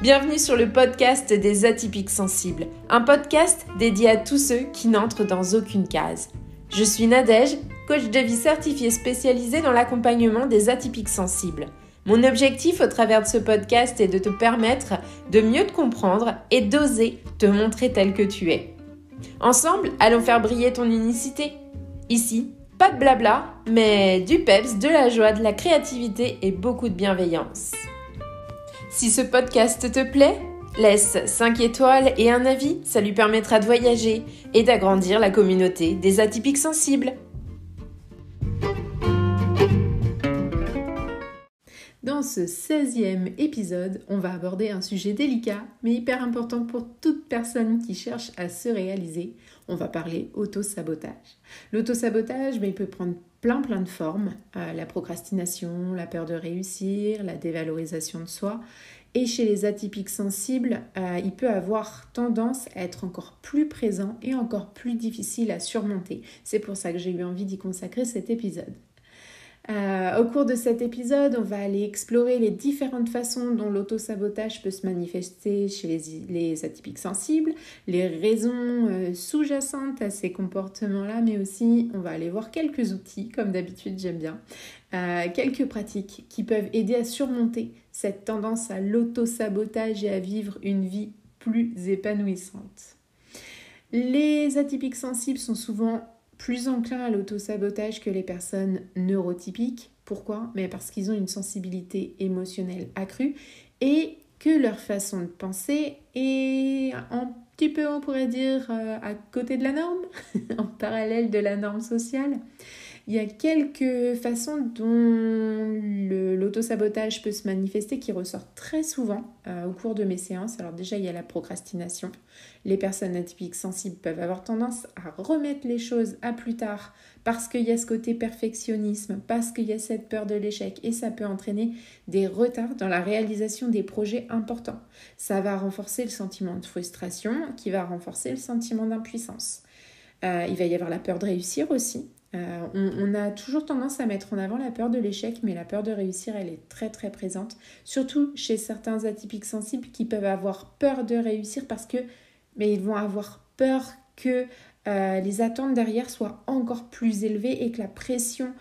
Bienvenue sur le podcast des atypiques sensibles, un podcast dédié à tous ceux qui n'entrent dans aucune case. Je suis Nadège, coach de vie certifiée spécialisée dans l'accompagnement des atypiques sensibles. Mon objectif au travers de ce podcast est de te permettre de mieux te comprendre et d'oser te montrer tel que tu es. Ensemble, allons faire briller ton unicité. Ici, pas de blabla, mais du peps, de la joie, de la créativité et beaucoup de bienveillance. Si ce podcast te plaît, laisse 5 étoiles et un avis, ça lui permettra de voyager et d'agrandir la communauté des atypiques sensibles. Dans ce 16e épisode, on va aborder un sujet délicat mais hyper important pour toute personne qui cherche à se réaliser. On va parler auto-sabotage. L'auto-sabotage, il peut prendre plein de formes. La procrastination, la peur de réussir, la dévalorisation de soi. Et chez les atypiques sensibles, il peut avoir tendance à être encore plus présent et encore plus difficile à surmonter. C'est pour ça que j'ai eu envie d'y consacrer cet épisode. Au cours de cet épisode, on va aller explorer les différentes façons dont l'auto-sabotage peut se manifester chez les atypiques sensibles, les raisons sous-jacentes à ces comportements-là, mais aussi on va aller voir quelques outils, comme d'habitude j'aime bien, quelques pratiques qui peuvent aider à surmonter cette tendance à l'auto-sabotage et à vivre une vie plus épanouissante. Les atypiques sensibles sont souvent plus enclins à l'auto-sabotage que les personnes neurotypiques. Pourquoi ? Parce qu'ils ont une sensibilité émotionnelle accrue et que leur façon de penser est un petit peu, on pourrait dire, à côté de la norme, en parallèle de la norme sociale. Il y a quelques façons dont l'auto-sabotage peut se manifester qui ressortent très souvent au cours de mes séances. Alors déjà, il y a la procrastination. Les personnes atypiques sensibles peuvent avoir tendance à remettre les choses à plus tard parce qu'il y a ce côté perfectionnisme, parce qu'il y a cette peur de l'échec et ça peut entraîner des retards dans la réalisation des projets importants. Ça va renforcer le sentiment de frustration qui va renforcer le sentiment d'impuissance. Il va y avoir la peur de réussir aussi. On a toujours tendance à mettre en avant la peur de l'échec, mais la peur de réussir, elle est très présente, surtout chez certains atypiques sensibles qui peuvent avoir peur de réussir mais ils vont avoir peur que les attentes derrière soient encore plus élevées et que la pression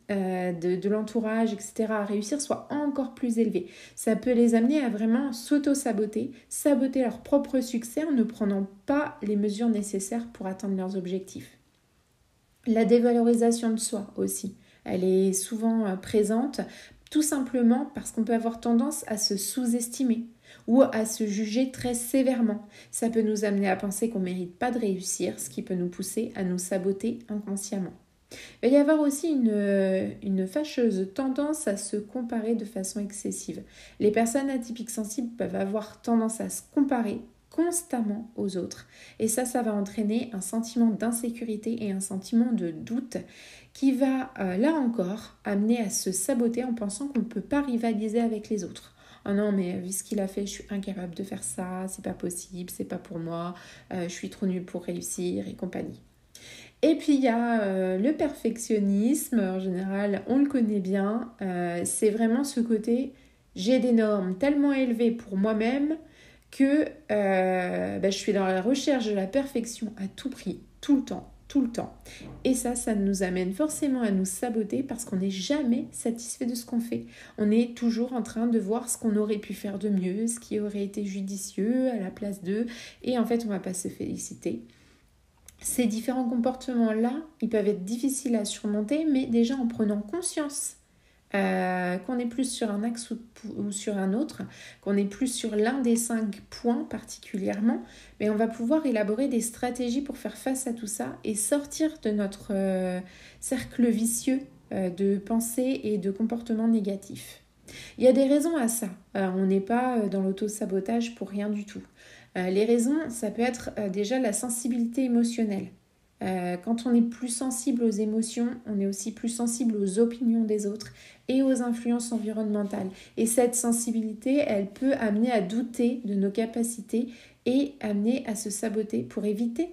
de l'entourage, etc., à réussir soit encore plus élevée. Ça peut les amener à vraiment s'auto-saboter, saboter leur propre succès en ne prenant pas les mesures nécessaires pour atteindre leurs objectifs. La dévalorisation de soi aussi, elle est souvent présente tout simplement parce qu'on peut avoir tendance à se sous-estimer ou à se juger très sévèrement. Ça peut nous amener à penser qu'on ne mérite pas de réussir, ce qui peut nous pousser à nous saboter inconsciemment. Il va y avoir aussi une fâcheuse tendance à se comparer de façon excessive. Les personnes atypiques sensibles peuvent avoir tendance à se comparer constamment aux autres. Et ça va entraîner un sentiment d'insécurité et un sentiment de doute qui va, là encore, amener à se saboter en pensant qu'on ne peut pas rivaliser avec les autres. Oh non, mais vu ce qu'il a fait, je suis incapable de faire ça, c'est pas possible, c'est pas pour moi, je suis trop nulle pour réussir et compagnie. Et puis il y a le perfectionnisme, en général on le connaît bien, c'est vraiment ce côté j'ai des normes tellement élevées pour moi-même que je suis dans la recherche de la perfection à tout prix, tout le temps. Et ça nous amène forcément à nous saboter parce qu'on n'est jamais satisfait de ce qu'on fait. On est toujours en train de voir ce qu'on aurait pu faire de mieux, ce qui aurait été judicieux à la place d'eux, et en fait on ne va pas se féliciter. Ces différents comportements-là, ils peuvent être difficiles à surmonter, mais déjà en prenant conscience qu'on est plus sur un axe ou sur un autre, qu'on est plus sur l'un des 5 points particulièrement, mais on va pouvoir élaborer des stratégies pour faire face à tout ça et sortir de notre cercle vicieux de pensées et de comportements négatifs. Il y a des raisons à ça, on n'est pas dans l'auto-sabotage pour rien du tout. Les raisons, ça peut être déjà la sensibilité émotionnelle. Quand on est plus sensible aux émotions, on est aussi plus sensible aux opinions des autres et aux influences environnementales. Et cette sensibilité, elle peut amener à douter de nos capacités et amener à se saboter pour éviter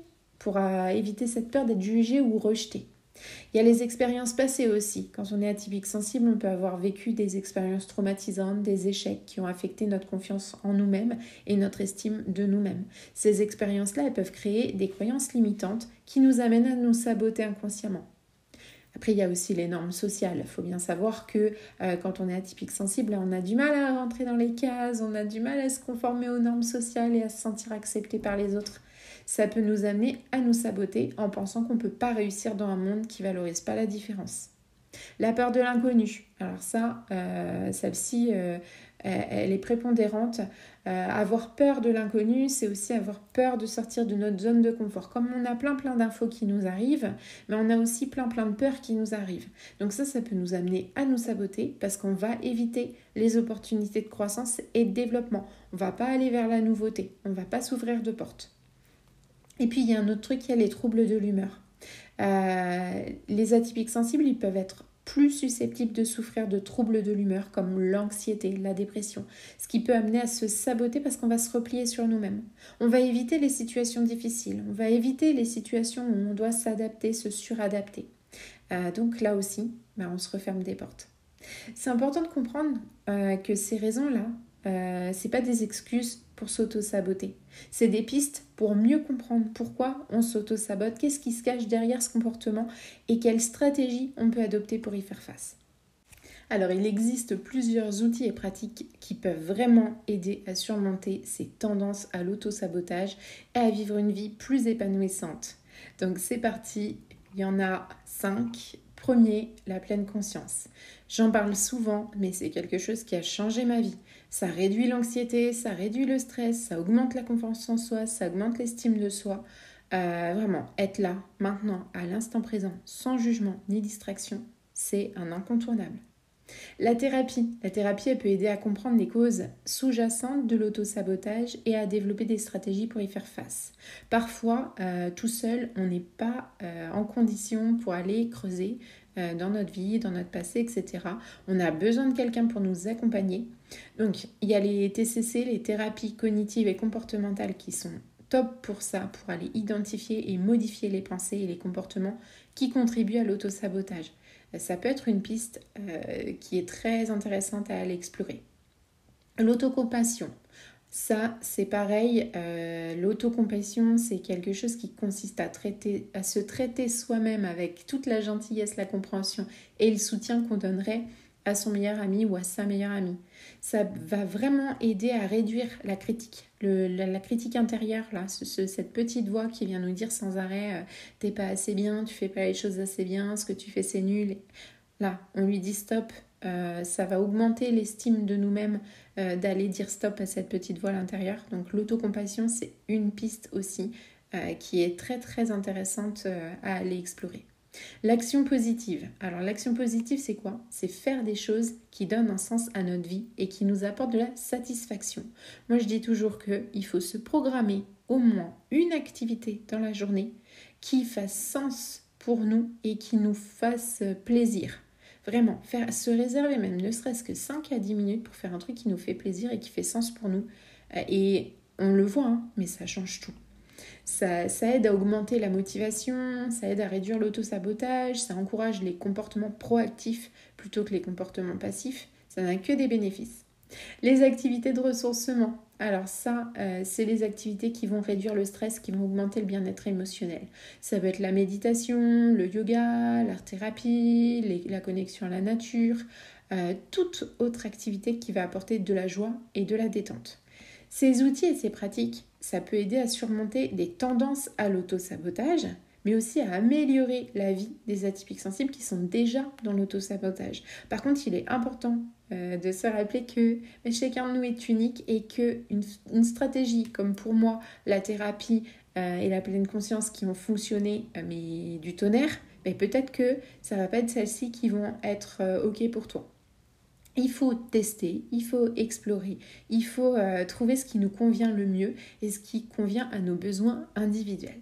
cette peur d'être jugé ou rejeté. Il y a les expériences passées aussi. Quand on est atypique sensible, on peut avoir vécu des expériences traumatisantes, des échecs qui ont affecté notre confiance en nous-mêmes et notre estime de nous-mêmes. Ces expériences-là, elles peuvent créer des croyances limitantes qui nous amènent à nous saboter inconsciemment. Après, il y a aussi les normes sociales. Il faut bien savoir que quand on est atypique sensible, on a du mal à rentrer dans les cases, on a du mal à se conformer aux normes sociales et à se sentir accepté par les autres. Ça peut nous amener à nous saboter en pensant qu'on ne peut pas réussir dans un monde qui ne valorise pas la différence. La peur de l'inconnu. Alors ça, celle-ci, elle est prépondérante. Avoir peur de l'inconnu, c'est aussi avoir peur de sortir de notre zone de confort. Comme on a plein d'infos qui nous arrivent, mais on a aussi plein de peurs qui nous arrivent. Donc ça peut nous amener à nous saboter parce qu'on va éviter les opportunités de croissance et de développement. On ne va pas aller vers la nouveauté, on ne va pas s'ouvrir de portes. Et puis il y a un autre truc, il y a les troubles de l'humeur. Les atypiques sensibles, ils peuvent être plus susceptibles de souffrir de troubles de l'humeur comme l'anxiété, la dépression, ce qui peut amener à se saboter parce qu'on va se replier sur nous-mêmes. On va éviter les situations difficiles, on va éviter les situations où on doit s'adapter, se suradapter. Donc là aussi, on se referme des portes. C'est important de comprendre que ces raisons-là, c'est pas des excuses pour s'auto-saboter. C'est des pistes pour mieux comprendre pourquoi on s'auto-sabote, qu'est-ce qui se cache derrière ce comportement et quelles stratégies on peut adopter pour y faire face. Alors, il existe plusieurs outils et pratiques qui peuvent vraiment aider à surmonter ces tendances à l'auto-sabotage et à vivre une vie plus épanouissante. Donc, c'est parti, il y en a 5. Premier, la pleine conscience. J'en parle souvent, mais c'est quelque chose qui a changé ma vie. Ça réduit l'anxiété, ça réduit le stress, ça augmente la confiance en soi, ça augmente l'estime de soi. Vraiment, être là, maintenant, à l'instant présent, sans jugement ni distraction, c'est un incontournable. La thérapie, elle peut aider à comprendre les causes sous-jacentes de l'auto-sabotage et à développer des stratégies pour y faire face. Parfois, tout seul, on n'est pas en condition pour aller creuser dans notre vie, dans notre passé, etc. On a besoin de quelqu'un pour nous accompagner. Donc, il y a les TCC, les thérapies cognitives et comportementales qui sont top pour ça, pour aller identifier et modifier les pensées et les comportements qui contribuent à l'auto-sabotage. Ça peut être une piste qui est très intéressante à aller explorer. L'autocompassion, ça c'est pareil. L'autocompassion, c'est quelque chose qui consiste à se traiter soi-même avec toute la gentillesse, la compréhension et le soutien qu'on donnerait à son meilleur ami ou à sa meilleure amie. Ça va vraiment aider à réduire la critique, la critique intérieure, là, cette petite voix qui vient nous dire sans arrêt t'es pas assez bien, tu fais pas les choses assez bien, ce que tu fais c'est nul. Là, on lui dit stop, ça va augmenter l'estime de nous-mêmes d'aller dire stop à cette petite voix à l'intérieur. Donc l'autocompassion, c'est une piste aussi qui est très très intéressante à aller explorer. L'action positive. Alors l'action positive, c'est quoi? C'est faire des choses qui donnent un sens à notre vie et qui nous apportent de la satisfaction. Moi, je dis toujours qu'il faut se programmer au moins une activité dans la journée qui fasse sens pour nous et qui nous fasse plaisir. Vraiment, se réserver même ne serait-ce que 5 à 10 minutes pour faire un truc qui nous fait plaisir et qui fait sens pour nous. Et on le voit, mais ça change tout. Ça aide à augmenter la motivation, ça aide à réduire l'auto-sabotage, ça encourage les comportements proactifs plutôt que les comportements passifs. Ça n'a que des bénéfices. Les activités de ressourcement. Alors ça, c'est les activités qui vont réduire le stress, qui vont augmenter le bien-être émotionnel. Ça peut être la méditation, le yoga, l'art-thérapie, la connexion à la nature, toute autre activité qui va apporter de la joie et de la détente. Ces outils et ces pratiques, ça peut aider à surmonter des tendances à l'auto-sabotage, mais aussi à améliorer la vie des atypiques sensibles qui sont déjà dans l'auto-sabotage. Par contre, il est important de se rappeler que chacun de nous est unique et qu'une stratégie comme pour moi la thérapie et la pleine conscience qui ont fonctionné, mais du tonnerre, mais peut-être que ça ne va pas être celles-ci qui vont être OK pour toi. Il faut tester, il faut explorer, il faut trouver ce qui nous convient le mieux et ce qui convient à nos besoins individuels.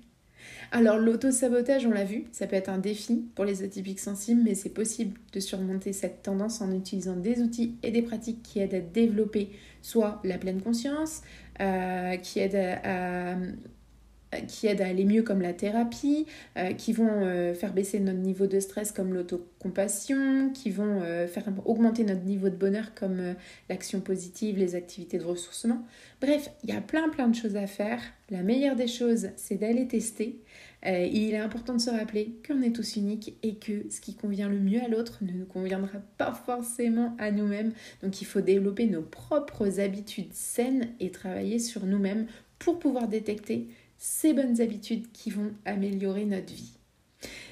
Alors l'auto-sabotage, on l'a vu, ça peut être un défi pour les atypiques sensibles, mais c'est possible de surmonter cette tendance en utilisant des outils et des pratiques qui aident à développer soit la pleine conscience, qui aident qui aident à aller mieux comme la thérapie, qui vont faire baisser notre niveau de stress comme l'autocompassion, qui vont faire augmenter notre niveau de bonheur comme l'action positive, les activités de ressourcement. Bref, il y a plein de choses à faire. La meilleure des choses, c'est d'aller tester. Il est important de se rappeler qu'on est tous uniques et que ce qui convient le mieux à l'autre ne nous conviendra pas forcément à nous-mêmes. Donc il faut développer nos propres habitudes saines et travailler sur nous-mêmes pour pouvoir détecter ces bonnes habitudes qui vont améliorer notre vie.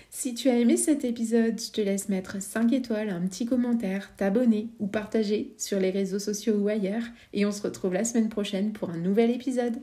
Si tu as aimé cet épisode, je te laisse mettre 5 étoiles, un petit commentaire, t'abonner ou partager sur les réseaux sociaux ou ailleurs. Et on se retrouve la semaine prochaine pour un nouvel épisode.